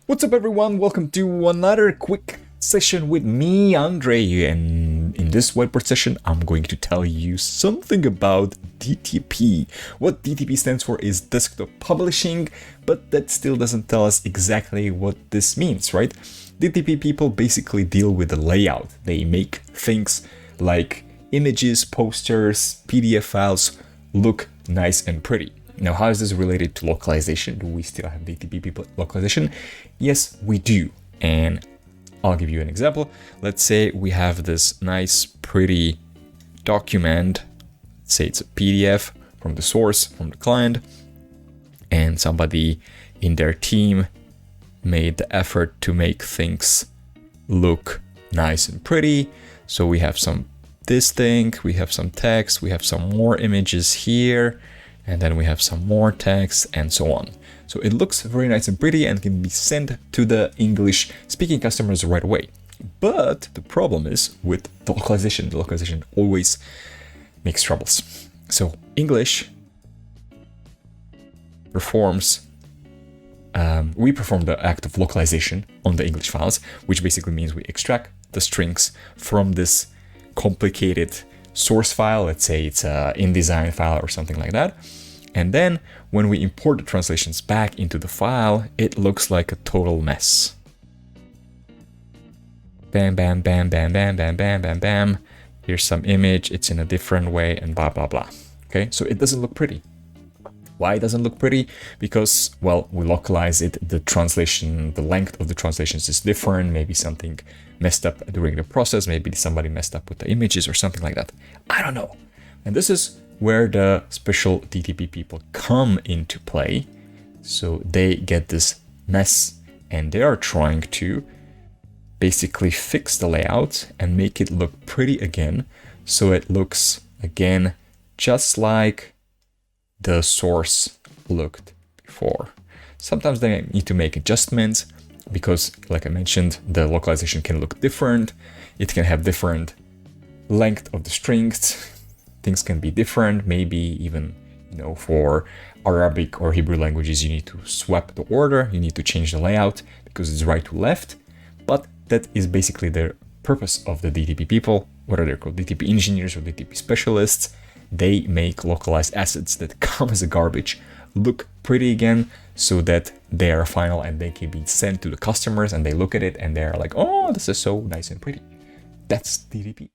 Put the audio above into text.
What's up everyone, welcome to another quick session with me, Andre, and in this whiteboard session I'm going to tell you something about DTP. What DTP stands for is desktop publishing, but that still doesn't tell us exactly what this means, right? DTP people basically deal with the layout. They make things like images, posters, PDF files look nice and pretty. Now, how is this related to localization? Do we still have DTP people localization? Yes, we do. And I'll give you an example. Let's say we have this nice, pretty document. Let's say it's a PDF from the source, from the client, and somebody in their team made the effort to make things look nice and pretty. So we have this thing, we have some text, we have some more images here, and then we have some more text and so on. So it looks very nice and pretty and can be sent to the English speaking customers right away. But the problem is with the localization always makes troubles. So English we perform the act of localization on the English files, which basically means we extract the strings from this complicated source file. Let's say it's a InDesign file or something like that. And then when we import the translations back into the file, it looks like a total mess. Bam, bam, bam, bam, bam, bam, bam, bam, bam. Here's some image, it's in a different way and blah, blah, blah. Okay, so it doesn't look pretty. Why it doesn't look pretty? Because, well, we localize it, the translation, the length of the translations is different, maybe something messed up during the process, maybe somebody messed up with the images or something like that. I don't know. And this is where the special DTP people come into play. So they get this mess and they are trying to basically fix the layout and make it look pretty again. So it looks again just like the source looked before. Sometimes they need to make adjustments because, like I mentioned, the localization can look different. It can have different length of the strings. Things can be different. Maybe even, for Arabic or Hebrew languages, you need to swap the order. You need to change the layout because it's right to left. But that is basically the purpose of the DTP people, whether they're called DTP engineers or DTP specialists. They make localized assets that come as a garbage look pretty again so that they are final and they can be sent to the customers and they look at it and they're like, oh, this is so nice and pretty. That's DTP.